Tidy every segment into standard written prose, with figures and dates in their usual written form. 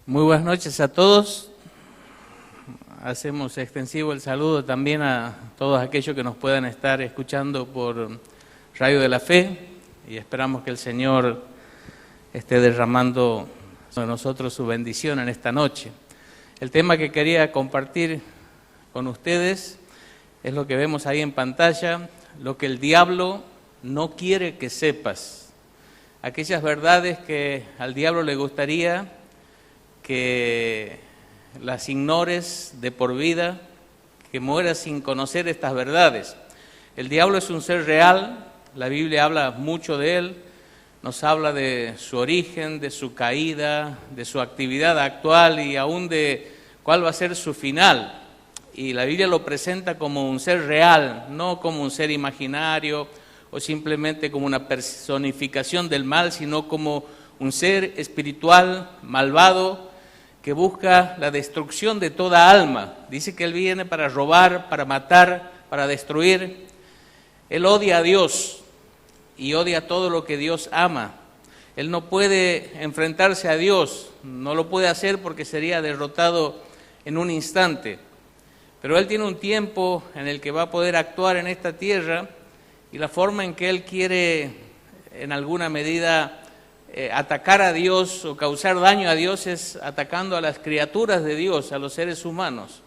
Muy buenas noches a todos. Hacemos extensivo el saludo también a todos aquellos que nos puedan estar escuchando por Radio de la Fe y esperamos que el Señor esté derramando sobre nosotros su bendición en esta noche. El tema que quería compartir con ustedes es lo que vemos ahí en pantalla, lo que el diablo no quiere que sepas. Aquellas verdades que al diablo le gustaría que las ignores de por vida, que mueras sin conocer estas verdades. El diablo es un ser real, la Biblia habla mucho de él, nos habla de su origen, de su caída, de su actividad actual y aún de cuál va a ser su final. Y la Biblia lo presenta como un ser real, no como un ser imaginario o simplemente como una personificación del mal, sino como un ser espiritual, malvado, que busca la destrucción de toda alma. Dice que él viene para robar, para matar, para destruir. Él odia a Dios y odia todo lo que Dios ama. Él no puede enfrentarse a Dios, no lo puede hacer porque sería derrotado en un instante. Pero él tiene un tiempo en el que va a poder actuar en esta tierra y la forma en que él quiere, en alguna medida, atacar a Dios o causar daño a Dios es atacando a las criaturas de Dios, a los seres humanos.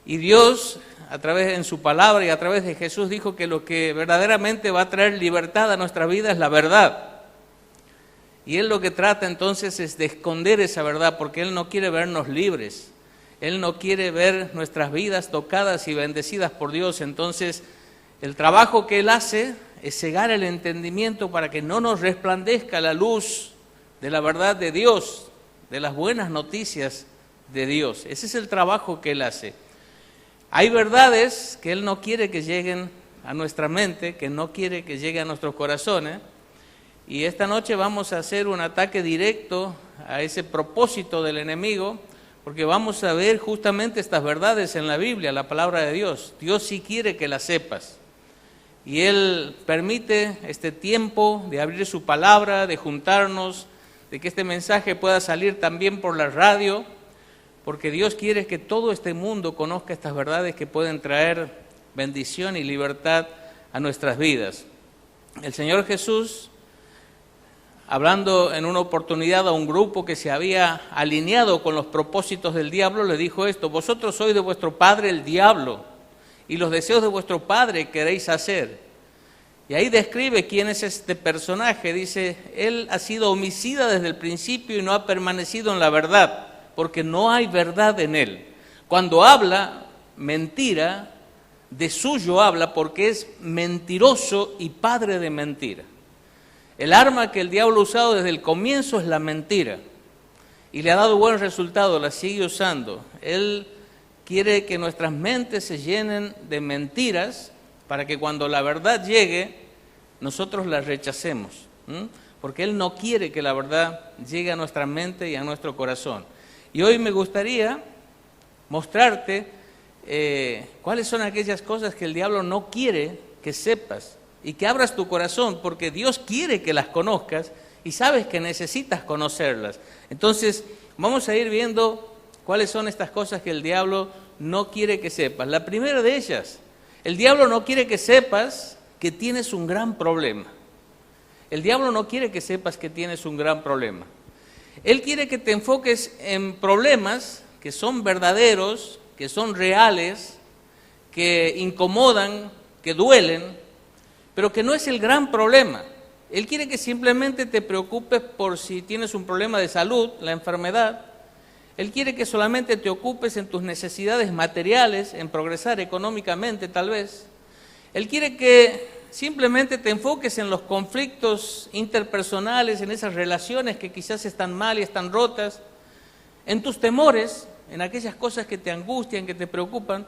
Y Dios, a través en su palabra y a través de Jesús, dijo que lo que verdaderamente va a traer libertad a nuestra vida es la verdad. Y Él lo que trata entonces es de esconder esa verdad, porque Él no quiere vernos libres. Él no quiere ver nuestras vidas tocadas y bendecidas por Dios. Entonces, el trabajo que Él hace es cegar el entendimiento para que no nos resplandezca la luz de la verdad de Dios, de las buenas noticias de Dios. Ese es el trabajo que Él hace. Hay verdades que Él no quiere que lleguen a nuestra mente, que no quiere que lleguen a nuestros corazones, y esta noche vamos a hacer un ataque directo a ese propósito del enemigo, porque vamos a ver justamente estas verdades en la Biblia, la palabra de Dios. Dios sí quiere que las sepas. Y Él permite este tiempo de abrir su palabra, de juntarnos, de que este mensaje pueda salir también por la radio, porque Dios quiere que todo este mundo conozca estas verdades que pueden traer bendición y libertad a nuestras vidas. El Señor Jesús, hablando en una oportunidad a un grupo que se había alineado con los propósitos del diablo, le dijo esto: vosotros sois de vuestro padre el diablo, y los deseos de vuestro padre queréis hacer. Y ahí describe quién es este personaje. Dice, él ha sido homicida desde el principio y no ha permanecido en la verdad, porque no hay verdad en él. Cuando habla mentira, de suyo habla porque es mentiroso y padre de mentira. El arma que el diablo ha usado desde el comienzo es la mentira. Y le ha dado buen resultado, la sigue usando. Él quiere que nuestras mentes se llenen de mentiras para que cuando la verdad llegue, nosotros la rechacemos. Porque Él no quiere que la verdad llegue a nuestra mente y a nuestro corazón. Y hoy me gustaría mostrarte cuáles son aquellas cosas que el diablo no quiere que sepas y que abras tu corazón, porque Dios quiere que las conozcas y sabes que necesitas conocerlas. Entonces, vamos a ir viendo cuáles son estas cosas que el diablo no quiere que sepas. La primera de ellas, el diablo no quiere que sepas que tienes un gran problema. El diablo no quiere que sepas que tienes un gran problema. Él quiere que te enfoques en problemas que son verdaderos, que son reales, que incomodan, que duelen, pero que no es el gran problema. Él quiere que simplemente te preocupes por si tienes un problema de salud, la enfermedad. Él quiere que solamente te ocupes en tus necesidades materiales, en progresar económicamente tal vez. Él quiere que simplemente te enfoques en los conflictos interpersonales, en esas relaciones que quizás están mal y están rotas, en tus temores, en aquellas cosas que te angustian, que te preocupan,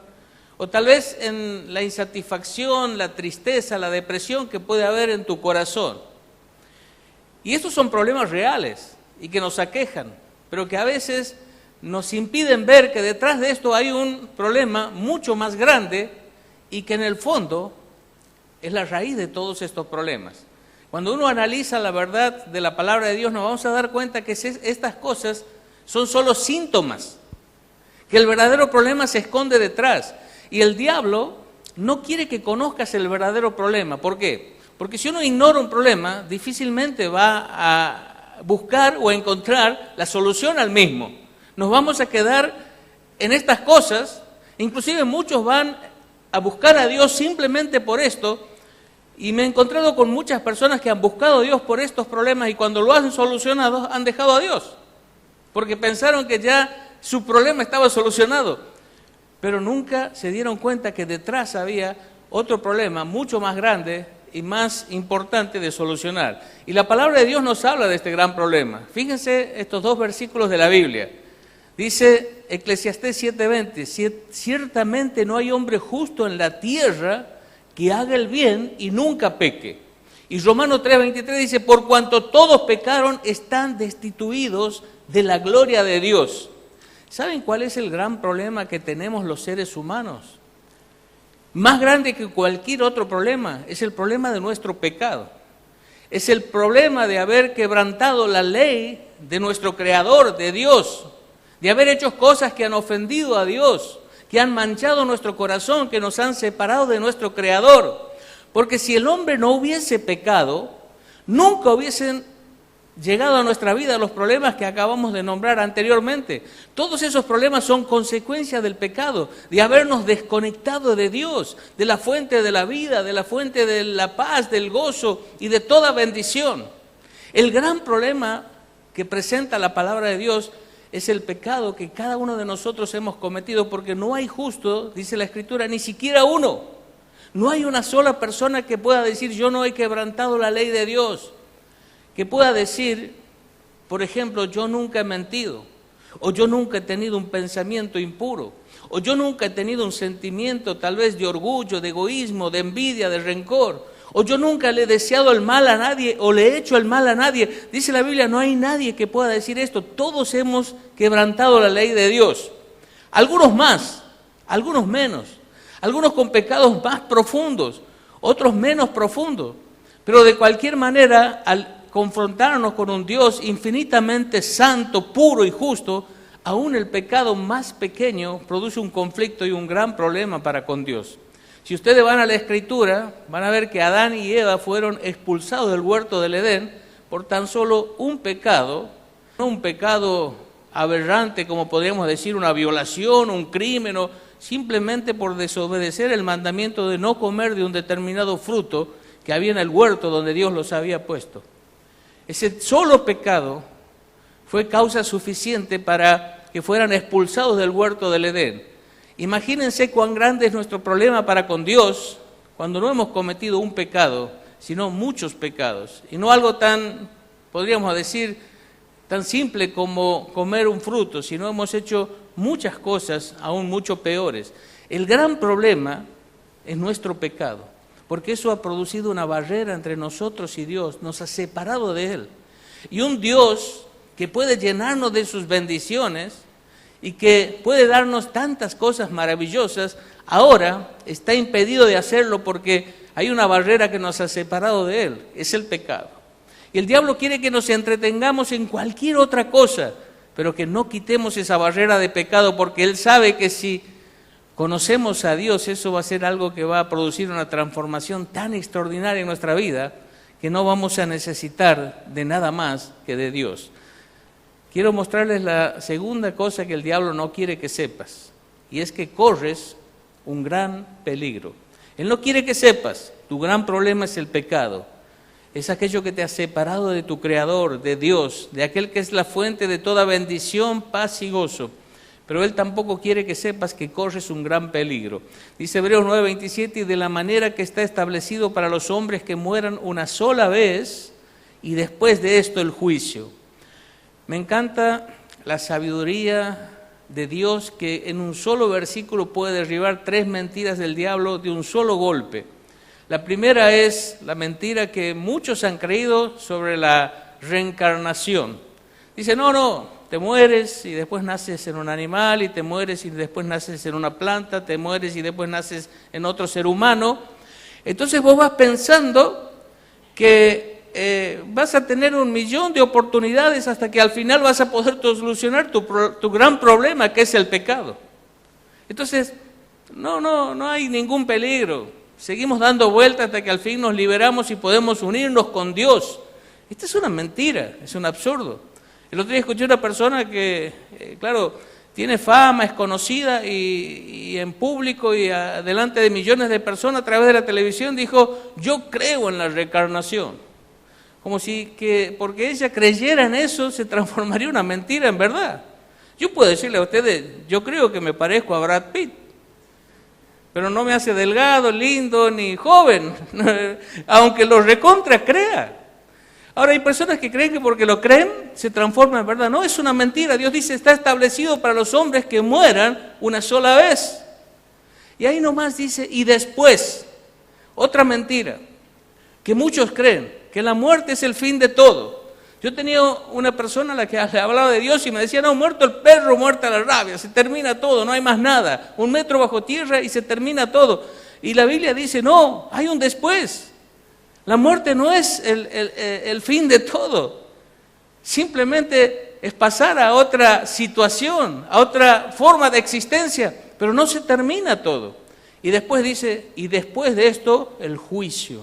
o tal vez en la insatisfacción, la tristeza, la depresión que puede haber en tu corazón. Y estos son problemas reales y que nos aquejan, pero que a veces nos impiden ver que detrás de esto hay un problema mucho más grande y que en el fondo es la raíz de todos estos problemas. Cuando uno analiza la verdad de la palabra de Dios, nos vamos a dar cuenta que estas cosas son solo síntomas, que el verdadero problema se esconde detrás. Y el diablo no quiere que conozcas el verdadero problema. ¿Por qué? Porque si uno ignora un problema, difícilmente va a buscar o encontrar la solución al mismo. Nos vamos a quedar en estas cosas, inclusive muchos van a buscar a Dios simplemente por esto, y me he encontrado con muchas personas que han buscado a Dios por estos problemas y cuando lo han solucionado han dejado a Dios, porque pensaron que ya su problema estaba solucionado, pero nunca se dieron cuenta que detrás había otro problema mucho más grande y más importante de solucionar. Y la palabra de Dios nos habla de este gran problema. Fíjense estos dos versículos de la Biblia. Dice Eclesiastés 7:20, ciertamente no hay hombre justo en la tierra que haga el bien y nunca peque. Y Romanos 3:23 dice, por cuanto todos pecaron, están destituidos de la gloria de Dios. ¿Saben cuál es el gran problema que tenemos los seres humanos? Más grande que cualquier otro problema, es el problema de nuestro pecado. Es el problema de haber quebrantado la ley de nuestro Creador, de Dios, de haber hecho cosas que han ofendido a Dios, que han manchado nuestro corazón, que nos han separado de nuestro Creador. Porque si el hombre no hubiese pecado, nunca hubiesen llegado a nuestra vida los problemas que acabamos de nombrar anteriormente. Todos esos problemas son consecuencia del pecado, de habernos desconectado de Dios, de la fuente de la vida, de la fuente de la paz, del gozo y de toda bendición. El gran problema que presenta la palabra de Dios es el pecado que cada uno de nosotros hemos cometido, porque no hay justo, dice la Escritura, ni siquiera uno. No hay una sola persona que pueda decir, yo no he quebrantado la ley de Dios. Que pueda decir, por ejemplo, yo nunca he mentido, o yo nunca he tenido un pensamiento impuro, o yo nunca he tenido un sentimiento tal vez de orgullo, de egoísmo, de envidia, de rencor, o yo nunca le he deseado el mal a nadie, o le he hecho el mal a nadie. Dice la Biblia, no hay nadie que pueda decir esto. Todos hemos quebrantado la ley de Dios. Algunos más, algunos menos, algunos con pecados más profundos, otros menos profundos. Pero de cualquier manera, al confrontarnos con un Dios infinitamente santo, puro y justo, aún el pecado más pequeño produce un conflicto y un gran problema para con Dios. Si ustedes van a la Escritura, van a ver que Adán y Eva fueron expulsados del huerto del Edén por tan solo un pecado, no un pecado aberrante como podríamos decir, una violación, un crimen, o simplemente por desobedecer el mandamiento de no comer de un determinado fruto que había en el huerto donde Dios los había puesto. Ese solo pecado fue causa suficiente para que fueran expulsados del huerto del Edén. Imagínense cuán grande es nuestro problema para con Dios cuando no hemos cometido un pecado, sino muchos pecados. Y no algo tan, podríamos decir, tan simple como comer un fruto, sino hemos hecho muchas cosas aún mucho peores. El gran problema es nuestro pecado, porque eso ha producido una barrera entre nosotros y Dios, nos ha separado de Él. Y un Dios que puede llenarnos de sus bendiciones y que puede darnos tantas cosas maravillosas, ahora está impedido de hacerlo porque hay una barrera que nos ha separado de Él, es el pecado. Y el diablo quiere que nos entretengamos en cualquier otra cosa, pero que no quitemos esa barrera de pecado, porque Él sabe que si conocemos a Dios, eso va a ser algo que va a producir una transformación tan extraordinaria en nuestra vida, que no vamos a necesitar de nada más que de Dios. Quiero mostrarles la segunda cosa que el diablo no quiere que sepas, y es que corres un gran peligro. Él no quiere que sepas, tu gran problema es el pecado. Es aquello que te ha separado de tu Creador, de Dios, de aquel que es la fuente de toda bendición, paz y gozo. Pero Él tampoco quiere que sepas que corres un gran peligro. Dice Hebreos 9:27, y de la manera que está establecido para los hombres que mueran una sola vez, y después de esto el juicio. Me encanta la sabiduría de Dios, que en un solo versículo puede derribar 3 mentiras del diablo de un solo golpe. La primera es la mentira que muchos han creído sobre la reencarnación. Dice, no, te mueres y después naces en un animal, y te mueres y después naces en una planta, te mueres y después naces en otro ser humano. Entonces vos vas pensando que vas a tener 1.000.000 de oportunidades hasta que al final vas a poder solucionar tu gran problema, que es el pecado. Entonces, no hay ningún peligro. Seguimos dando vueltas hasta que al fin nos liberamos y podemos unirnos con Dios. Esta es una mentira, es un absurdo. El otro día escuché a una persona que, claro, tiene fama, es conocida y en público y delante de millones de personas a través de la televisión dijo: yo creo en la reencarnación. Como si que porque ella creyera en eso se transformaría una mentira en verdad. Yo puedo decirle a ustedes, yo creo que me parezco a Brad Pitt, pero no me hace delgado, lindo ni joven, aunque lo recontra crea. Ahora hay personas que creen que porque lo creen se transforma en verdad. No, es una mentira. Dios dice, está establecido para los hombres que mueran una sola vez. Y ahí nomás dice, y después, otra mentira, que muchos creen, que la muerte es el fin de todo. Yo tenía una persona a la que le hablaba de Dios y me decía, no, muerto el perro, muerta la rabia, se termina todo, no hay más nada. 1 metro bajo tierra y se termina todo. Y la Biblia dice, no, hay un después. La muerte no es el fin de todo. Simplemente es pasar a otra situación, a otra forma de existencia, pero no se termina todo. Y después dice, y después de esto, el juicio.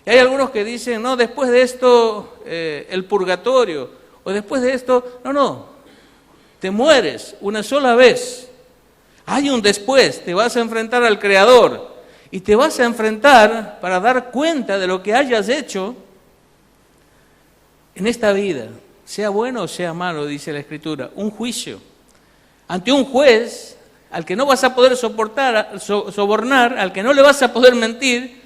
Y hay algunos que dicen, no, después de esto, el purgatorio, o después de esto, no, te mueres una sola vez. Hay un después, te vas a enfrentar al Creador. Y te vas a enfrentar para dar cuenta de lo que hayas hecho en esta vida, sea bueno o sea malo, dice la Escritura, un juicio. Ante un juez al que no vas a poder sobornar, al que no le vas a poder mentir,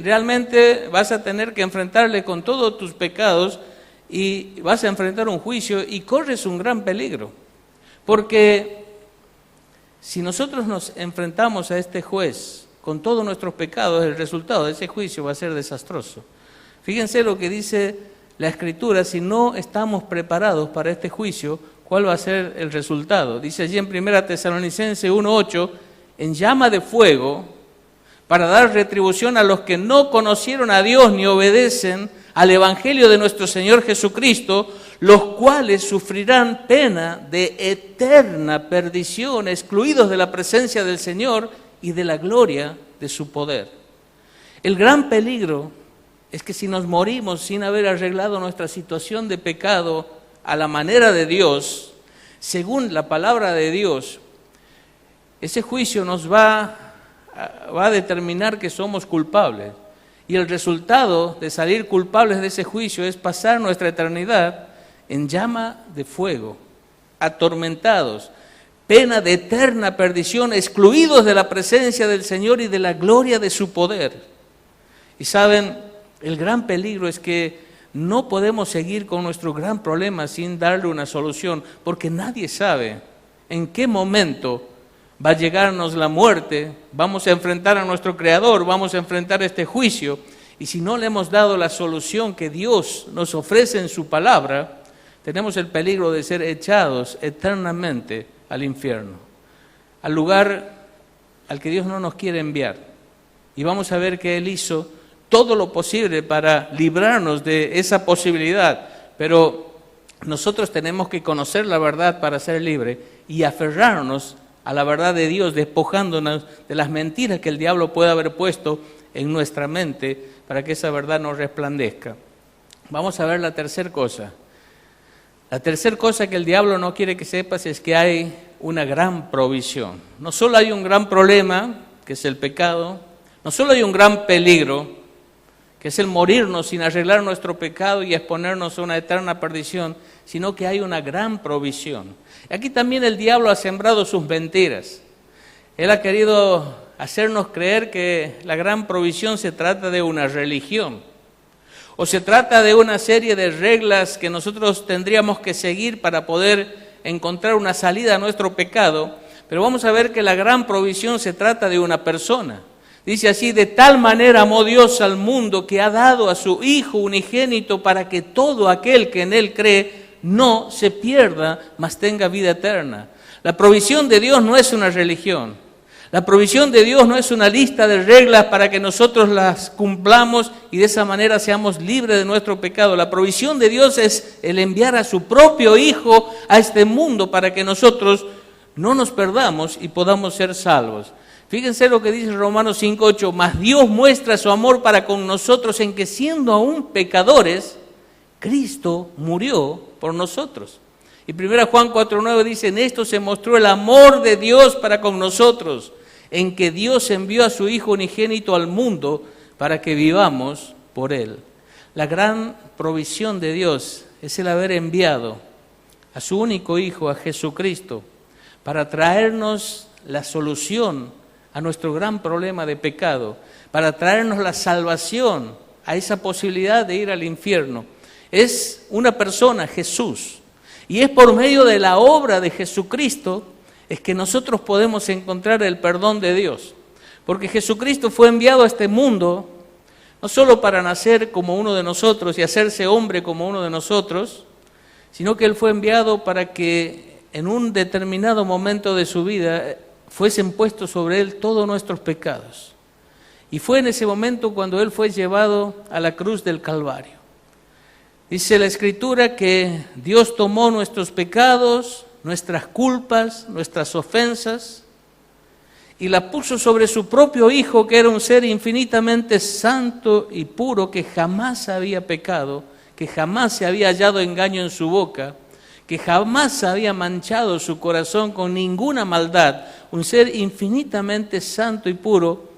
realmente vas a tener que enfrentarle con todos tus pecados y vas a enfrentar un juicio y corres un gran peligro. Porque si nosotros nos enfrentamos a este juez con todos nuestros pecados, el resultado de ese juicio va a ser desastroso. Fíjense lo que dice la Escritura, si no estamos preparados para este juicio, ¿cuál va a ser el resultado? Dice allí en 1 Tesalonicenses 1:8, en llama de fuego, para dar retribución a los que no conocieron a Dios ni obedecen al Evangelio de nuestro Señor Jesucristo, los cuales sufrirán pena de eterna perdición, excluidos de la presencia del Señor y de la gloria de su poder. El gran peligro es que si nos morimos sin haber arreglado nuestra situación de pecado a la manera de Dios, según la palabra de Dios, ese juicio nos va a determinar que somos culpables. Y el resultado de salir culpables de ese juicio es pasar nuestra eternidad en llama de fuego, atormentados, pena de eterna perdición, excluidos de la presencia del Señor y de la gloria de su poder. Y saben, el gran peligro es que no podemos seguir con nuestro gran problema sin darle una solución, porque nadie sabe en qué momento va a llegarnos la muerte, vamos a enfrentar a nuestro Creador, vamos a enfrentar este juicio, y si no le hemos dado la solución que Dios nos ofrece en su palabra, tenemos el peligro de ser echados eternamente al infierno, al lugar al que Dios no nos quiere enviar. Y vamos a ver que Él hizo todo lo posible para librarnos de esa posibilidad, pero nosotros tenemos que conocer la verdad para ser libres y aferrarnos a la verdad de Dios, despojándonos de las mentiras que el diablo puede haber puesto en nuestra mente para que esa verdad nos resplandezca. Vamos a ver la tercera cosa. La tercera cosa que el diablo no quiere que sepas es que hay una gran provisión. No solo hay un gran problema, que es el pecado, no solo hay un gran peligro, que es el morirnos sin arreglar nuestro pecado y exponernos a una eterna perdición, sino que hay una gran provisión. Aquí también el diablo ha sembrado sus mentiras. Él ha querido hacernos creer que la gran provisión se trata de una religión, o se trata de una serie de reglas que nosotros tendríamos que seguir para poder encontrar una salida a nuestro pecado, pero vamos a ver que la gran provisión se trata de una persona. Dice así, de tal manera amó Dios al mundo que ha dado a su Hijo unigénito para que todo aquel que en Él cree no se pierda, mas tenga vida eterna. La provisión de Dios no es una religión. La provisión de Dios no es una lista de reglas para que nosotros las cumplamos y de esa manera seamos libres de nuestro pecado. La provisión de Dios es el enviar a su propio Hijo a este mundo para que nosotros no nos perdamos y podamos ser salvos. Fíjense lo que dice Romanos 5:8, mas Dios muestra su amor para con nosotros en que siendo aún pecadores, Cristo murió por nosotros. Y 1 Juan 4:9 dice, en esto se mostró el amor de Dios para con nosotros, en que Dios envió a su Hijo unigénito al mundo para que vivamos por Él. La gran provisión de Dios es el haber enviado a su único Hijo, a Jesucristo, para traernos la solución a nuestro gran problema de pecado, para traernos la salvación a esa posibilidad de ir al infierno. Es una persona, Jesús, y es por medio de la obra de Jesucristo es que nosotros podemos encontrar el perdón de Dios. Porque Jesucristo fue enviado a este mundo no solo para nacer como uno de nosotros y hacerse hombre como uno de nosotros, sino que Él fue enviado para que en un determinado momento de su vida fuesen puestos sobre Él todos nuestros pecados. Y fue en ese momento cuando Él fue llevado a la cruz del Calvario. Dice la Escritura que Dios tomó nuestros pecados, nuestras culpas, nuestras ofensas, y la puso sobre su propio Hijo, que era un ser infinitamente santo y puro, que jamás había pecado, que jamás se había hallado engaño en su boca, que jamás había manchado su corazón con ninguna maldad. Un ser infinitamente santo y puro,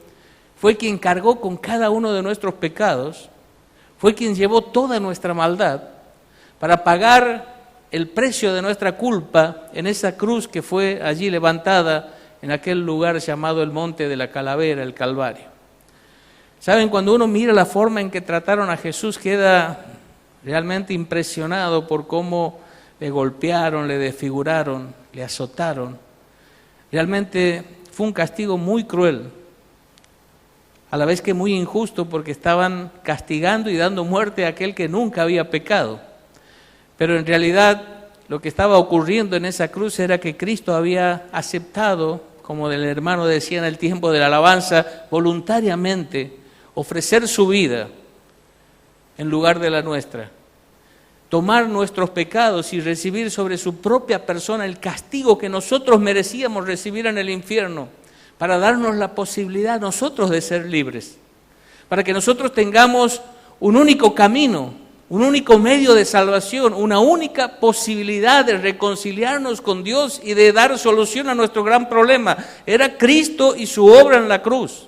fue quien cargó con cada uno de nuestros pecados, fue quien llevó toda nuestra maldad para pagar el precio de nuestra culpa en esa cruz que fue allí levantada en aquel lugar llamado el Monte de la Calavera, el Calvario. ¿Saben? Cuando uno mira la forma en que trataron a Jesús, queda realmente impresionado por cómo le golpearon, le desfiguraron, le azotaron. Realmente fue un castigo muy cruel, a la vez que muy injusto, porque estaban castigando y dando muerte a aquel que nunca había pecado. Pero en realidad lo que estaba ocurriendo en esa cruz era que Cristo había aceptado, como el hermano decía en el tiempo de la alabanza, voluntariamente ofrecer su vida en lugar de la nuestra. Tomar nuestros pecados y recibir sobre su propia persona el castigo que nosotros merecíamos recibir en el infierno, para darnos la posibilidad nosotros de ser libres, para que nosotros tengamos un único camino, un único medio de salvación, una única posibilidad de reconciliarnos con Dios y de dar solución a nuestro gran problema. Era Cristo y su obra en la cruz.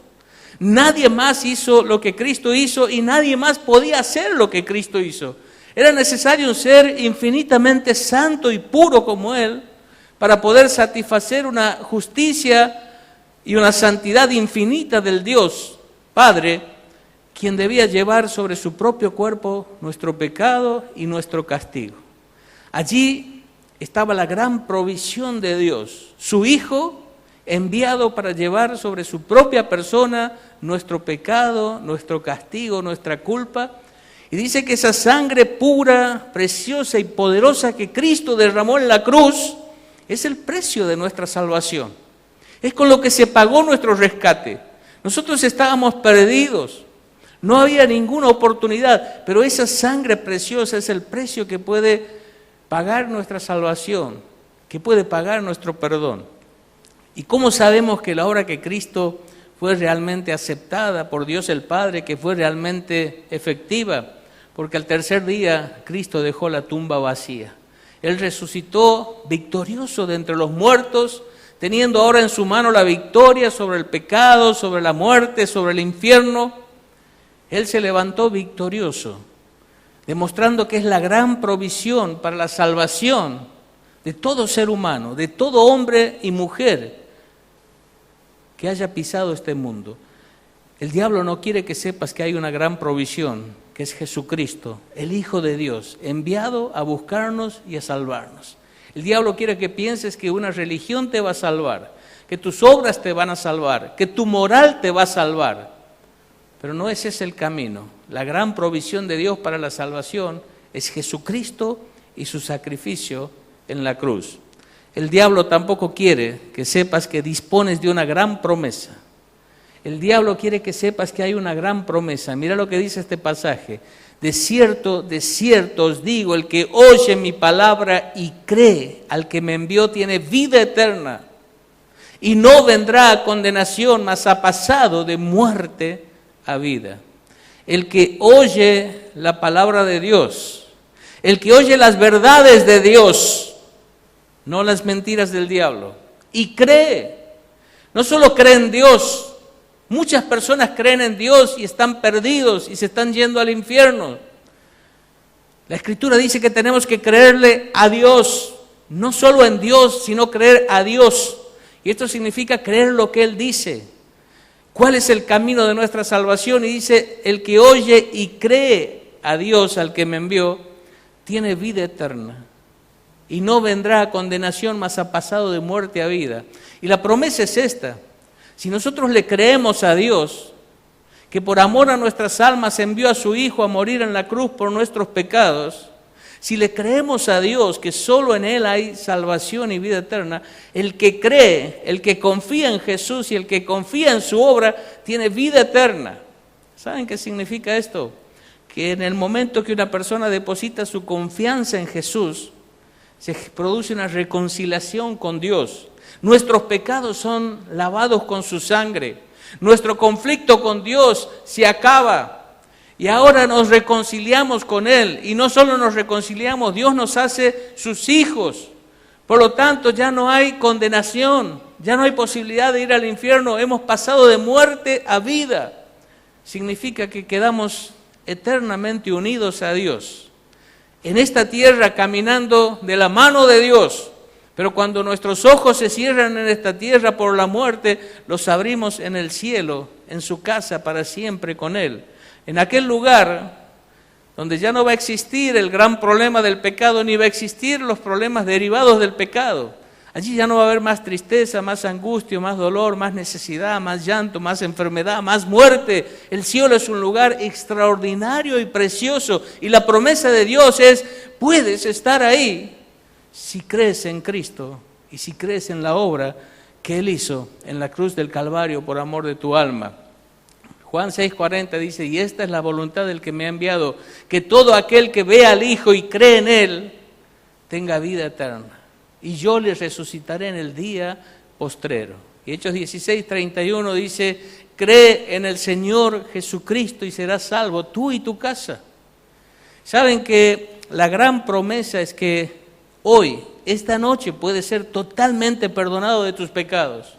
Nadie más hizo lo que Cristo hizo y nadie más podía hacer lo que Cristo hizo. Era necesario un ser infinitamente santo y puro como Él para poder satisfacer una justicia y una santidad infinita del Dios Padre, quien debía llevar sobre su propio cuerpo nuestro pecado y nuestro castigo. Allí estaba la gran provisión de Dios, su Hijo enviado para llevar sobre su propia persona nuestro pecado, nuestro castigo, nuestra culpa. Y dice que esa sangre pura, preciosa y poderosa que Cristo derramó en la cruz es el precio de nuestra salvación. Es con lo que se pagó nuestro rescate. Nosotros estábamos perdidos, no había ninguna oportunidad, pero esa sangre preciosa es el precio que puede pagar nuestra salvación, que puede pagar nuestro perdón. ¿Y cómo sabemos que la obra que Cristo fue realmente aceptada por Dios el Padre, que fue realmente efectiva? Porque al tercer día Cristo dejó la tumba vacía. Él resucitó victorioso de entre los muertos, teniendo ahora en su mano la victoria sobre el pecado, sobre la muerte, sobre el infierno. Él se levantó victorioso, demostrando que es la gran provisión para la salvación de todo ser humano, de todo hombre y mujer que haya pisado este mundo. El diablo no quiere que sepas que hay una gran provisión, que es Jesucristo, el Hijo de Dios, enviado a buscarnos y a salvarnos. El diablo quiere que pienses que una religión te va a salvar, que tus obras te van a salvar, que tu moral te va a salvar. Pero no ese es el camino. La gran provisión de Dios para la salvación es Jesucristo y su sacrificio en la cruz. El diablo tampoco quiere que sepas que dispones de una gran promesa. El diablo quiere que sepas que hay una gran promesa. Mira lo que dice este pasaje. De cierto os digo, el que oye mi palabra y cree al que me envió tiene vida eterna. Y no vendrá a condenación, mas ha pasado de muerte a vida. El que oye la palabra de Dios, el que oye las verdades de Dios, no las mentiras del diablo, y cree, no solo cree en Dios, muchas personas creen en Dios y están perdidos y se están yendo al infierno. La Escritura dice que tenemos que creerle a Dios, no solo en Dios, sino creer a Dios. Y esto significa creer lo que Él dice. ¿Cuál es el camino de nuestra salvación? Y dice, el que oye y cree a Dios, al que me envió, tiene vida eterna. Y no vendrá a condenación, mas ha pasado de muerte a vida. Y la promesa es esta. Si nosotros le creemos a Dios, que por amor a nuestras almas envió a su Hijo a morir en la cruz por nuestros pecados, si le creemos a Dios que solo en Él hay salvación y vida eterna, el que cree, el que confía en Jesús y el que confía en su obra, tiene vida eterna. ¿Saben qué significa esto? Que en el momento que una persona deposita su confianza en Jesús, se produce una reconciliación con Dios. Nuestros pecados son lavados con su sangre. Nuestro conflicto con Dios se acaba. Y ahora nos reconciliamos con Él. Y no solo nos reconciliamos, Dios nos hace sus hijos. Por lo tanto, ya no hay condenación. Ya no hay posibilidad de ir al infierno. Hemos pasado de muerte a vida. Significa que quedamos eternamente unidos a Dios. En esta tierra caminando de la mano de Dios, pero cuando nuestros ojos se cierran en esta tierra por la muerte, los abrimos en el cielo, en su casa para siempre con Él. En aquel lugar donde ya no va a existir el gran problema del pecado, ni va a existir los problemas derivados del pecado. Allí ya no va a haber más tristeza, más angustia, más dolor, más necesidad, más llanto, más enfermedad, más muerte. El cielo es un lugar extraordinario y precioso. Y la promesa de Dios es, puedes estar ahí si crees en Cristo y si crees en la obra que Él hizo en la cruz del Calvario por amor de tu alma. Juan 6:40 dice, y esta es la voluntad del que me ha enviado, que todo aquel que vea al Hijo y cree en Él, tenga vida eterna. Y yo les resucitaré en el día postrero. Y Hechos 16:31 dice, cree en el Señor Jesucristo y serás salvo, tú y tu casa. Saben que la gran promesa es que hoy, esta noche, puedes ser totalmente perdonado de tus pecados.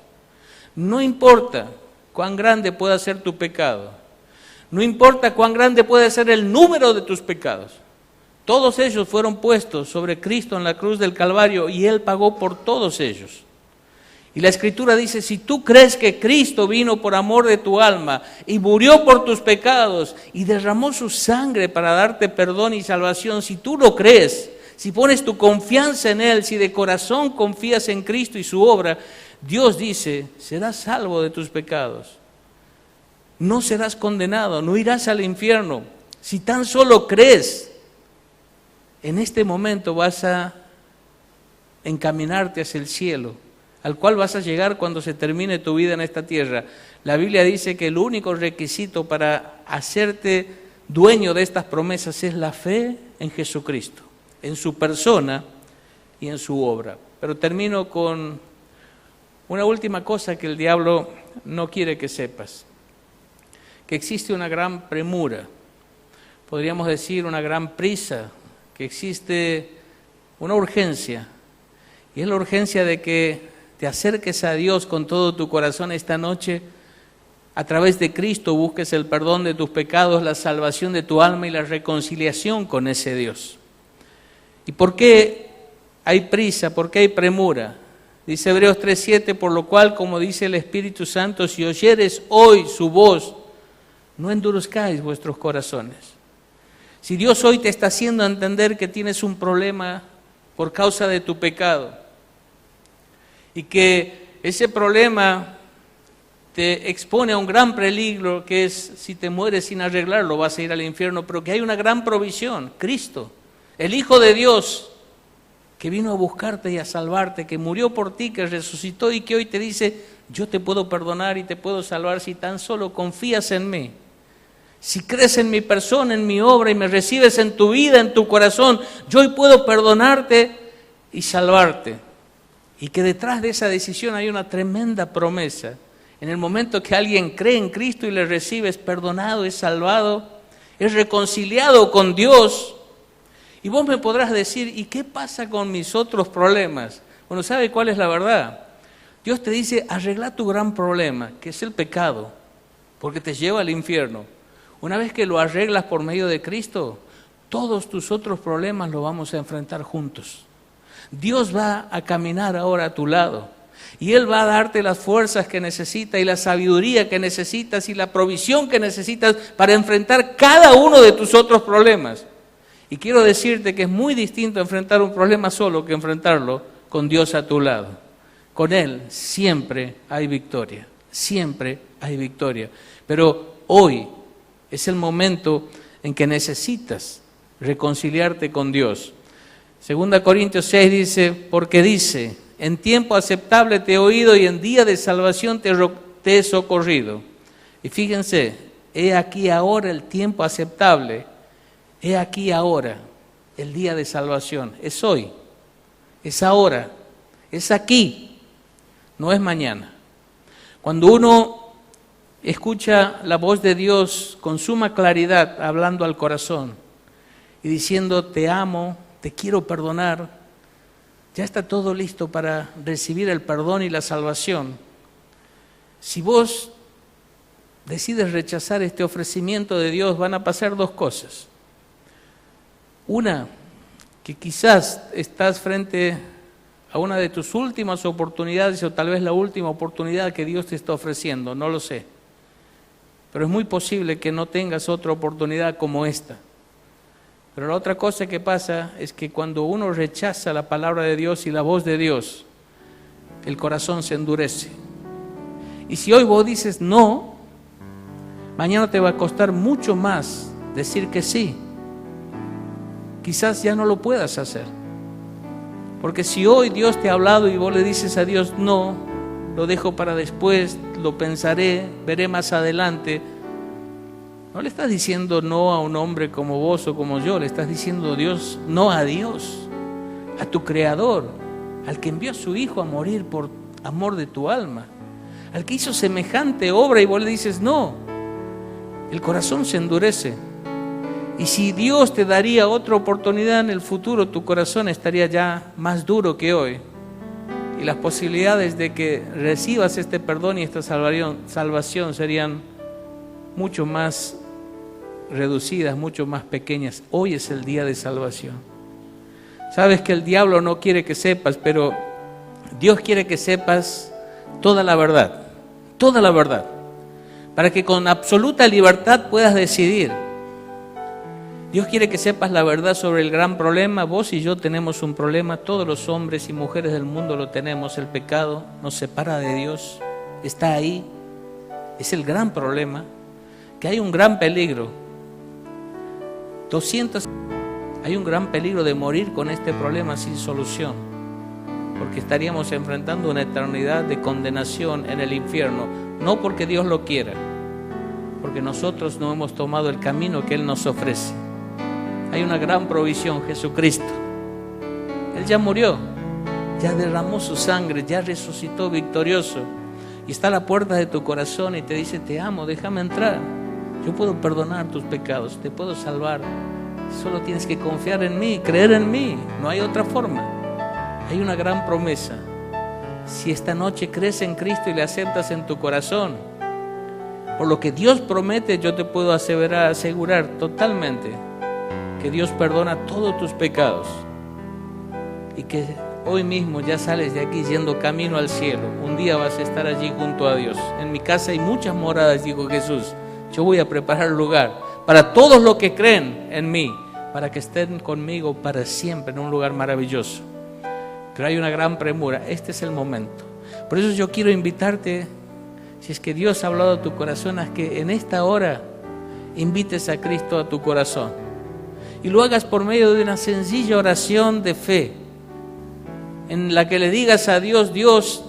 No importa cuán grande pueda ser tu pecado. No importa cuán grande puede ser el número de tus pecados. Todos ellos fueron puestos sobre Cristo en la cruz del Calvario y Él pagó por todos ellos. Y la Escritura dice, si tú crees que Cristo vino por amor de tu alma y murió por tus pecados y derramó su sangre para darte perdón y salvación, si tú lo crees, si pones tu confianza en Él, si de corazón confías en Cristo y su obra, Dios dice, serás salvo de tus pecados. No serás condenado, no irás al infierno. Si tan solo crees, en este momento vas a encaminarte hacia el cielo, al cual vas a llegar cuando se termine tu vida en esta tierra. La Biblia dice que el único requisito para hacerte dueño de estas promesas es la fe en Jesucristo, en su persona y en su obra. Pero termino con una última cosa que el diablo no quiere que sepas, que existe una gran premura, podríamos decir una gran prisa, que existe una urgencia, y es la urgencia de que te acerques a Dios con todo tu corazón esta noche, a través de Cristo busques el perdón de tus pecados, la salvación de tu alma y la reconciliación con ese Dios. ¿Y por qué hay prisa? ¿Por qué hay premura? Dice Hebreos 3:7, por lo cual, como dice el Espíritu Santo, si oyeres hoy su voz, no endurezcáis vuestros corazones. Si Dios hoy te está haciendo entender que tienes un problema por causa de tu pecado y que ese problema te expone a un gran peligro, que es si te mueres sin arreglarlo vas a ir al infierno, pero que hay una gran provisión, Cristo, el Hijo de Dios, que vino a buscarte y a salvarte, que murió por ti, que resucitó y que hoy te dice, yo te puedo perdonar y te puedo salvar si tan solo confías en mí. Si crees en mi persona, en mi obra y me recibes en tu vida, en tu corazón, yo hoy puedo perdonarte y salvarte. Y que detrás de esa decisión hay una tremenda promesa. En el momento que alguien cree en Cristo y le recibe, es perdonado, es salvado, es reconciliado con Dios. Y vos me podrás decir, ¿y qué pasa con mis otros problemas? Bueno, ¿sabe cuál es la verdad? Dios te dice, arregla tu gran problema, que es el pecado, porque te lleva al infierno. Una vez que lo arreglas por medio de Cristo, todos tus otros problemas los vamos a enfrentar juntos. Dios va a caminar ahora a tu lado y Él va a darte las fuerzas que necesitas y la sabiduría que necesitas y la provisión que necesitas para enfrentar cada uno de tus otros problemas. Y quiero decirte que es muy distinto enfrentar un problema solo que enfrentarlo con Dios a tu lado. Con Él siempre hay victoria, siempre hay victoria. Pero hoy es el momento en que necesitas reconciliarte con Dios. 2 Corintios 6 dice, porque dice, en tiempo aceptable te he oído y en día de salvación te he socorrido. Y fíjense, he aquí ahora el tiempo aceptable, he aquí ahora el día de salvación. Es hoy, es ahora, es aquí, no es mañana. Cuando uno escucha la voz de Dios con suma claridad, hablando al corazón y diciendo, te amo, te quiero perdonar, ya está todo listo para recibir el perdón y la salvación. Si vos decides rechazar este ofrecimiento de Dios, van a pasar dos cosas. Una, que quizás estás frente a una de tus últimas oportunidades o tal vez la última oportunidad que Dios te está ofreciendo, no lo sé. Pero es muy posible que no tengas otra oportunidad como esta. Pero la otra cosa que pasa es que cuando uno rechaza la palabra de Dios y la voz de Dios, el corazón se endurece. Y si hoy vos dices no, mañana te va a costar mucho más decir que sí. Quizás ya no lo puedas hacer. Porque si hoy Dios te ha hablado y vos le dices a Dios no, lo dejo para después, lo pensaré, veré más adelante, no le estás diciendo no a un hombre como vos o como yo, le estás diciendo Dios, no a Dios, a tu Creador, al que envió a su Hijo a morir por amor de tu alma, al que hizo semejante obra y vos le dices no. El corazón se endurece. Y si Dios te daría otra oportunidad en el futuro, tu corazón estaría ya más duro que hoy. Y las posibilidades de que recibas este perdón y esta salvación serían mucho más reducidas, mucho más pequeñas. Hoy es el día de salvación. Sabes que el diablo no quiere que sepas, pero Dios quiere que sepas toda la verdad, para que con absoluta libertad puedas decidir. Dios quiere que sepas la verdad sobre el gran problema. Vos y yo tenemos un problema, todos los hombres y mujeres del mundo lo tenemos. El pecado nos separa de Dios, está ahí, es el gran problema, que hay un gran peligro. Hay un gran peligro de morir con este problema sin solución, porque estaríamos enfrentando una eternidad de condenación en el infierno, no porque Dios lo quiera, porque nosotros no hemos tomado el camino que Él nos ofrece. Hay una gran provisión, Jesucristo. Él ya murió, ya derramó su sangre, ya resucitó victorioso y está a la puerta de tu corazón y te dice, te amo, déjame entrar. Yo puedo perdonar tus pecados, te puedo salvar. Solo tienes que confiar en mí, creer en mí, no hay otra forma. Hay una gran promesa. Si esta noche crees en Cristo y le aceptas en tu corazón, por lo que Dios promete, yo te puedo asegurar totalmente que Dios perdona todos tus pecados y que hoy mismo ya sales de aquí yendo camino al cielo. Un día vas a estar allí junto a Dios. En mi casa hay muchas moradas, dijo Jesús. Yo voy a preparar lugar para todos los que creen en mí, para que estén conmigo para siempre en un lugar maravilloso. Pero hay una gran premura, este es el momento. Por eso yo quiero invitarte, si es que Dios ha hablado a tu corazón, a que en esta hora invites a Cristo a tu corazón. Y lo hagas por medio de una sencilla oración de fe, en la que le digas a Dios: Dios,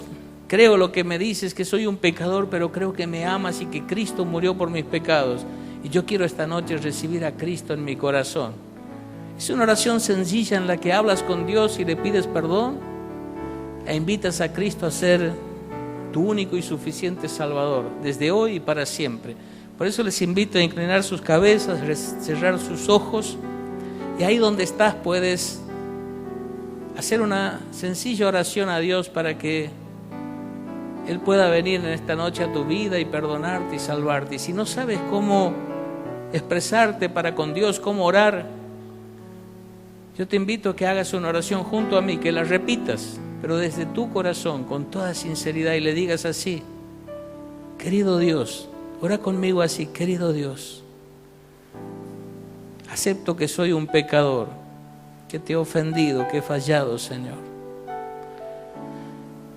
creo lo que me dices, que soy un pecador, pero creo que me amas y que Cristo murió por mis pecados. Y yo quiero esta noche recibir a Cristo en mi corazón. Es una oración sencilla en la que hablas con Dios y le pides perdón e invitas a Cristo a ser tu único y suficiente Salvador, desde hoy y para siempre. Por eso les invito a inclinar sus cabezas, cerrar sus ojos, y ahí donde estás puedes hacer una sencilla oración a Dios para que Él pueda venir en esta noche a tu vida y perdonarte y salvarte. Y si no sabes cómo expresarte para con Dios, cómo orar, yo te invito a que hagas una oración junto a mí, que la repitas, pero desde tu corazón, con toda sinceridad, y le digas así: querido Dios, ora conmigo así: querido Dios, acepto que soy un pecador, que te he ofendido, que he fallado, Señor.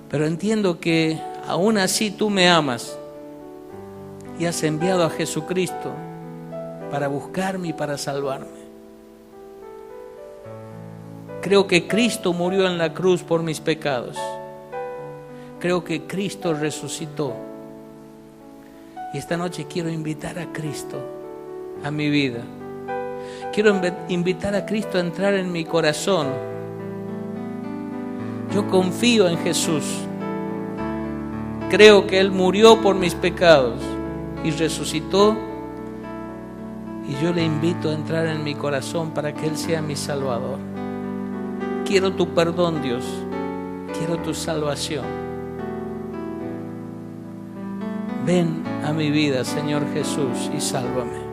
Pero entiendo que aún así tú me amas y has enviado a Jesucristo para buscarme y para salvarme. Creo que Cristo murió en la cruz por mis pecados. Creo que Cristo resucitó. Y esta noche quiero invitar a Cristo a mi vida. Quiero invitar a Cristo a entrar en mi corazón. Yo confío en Jesús. Creo que Él murió por mis pecados y resucitó. Y yo le invito a entrar en mi corazón para que Él sea mi Salvador. Quiero tu perdón, Dios. Quiero tu salvación. Ven a mi vida, Señor Jesús, y sálvame.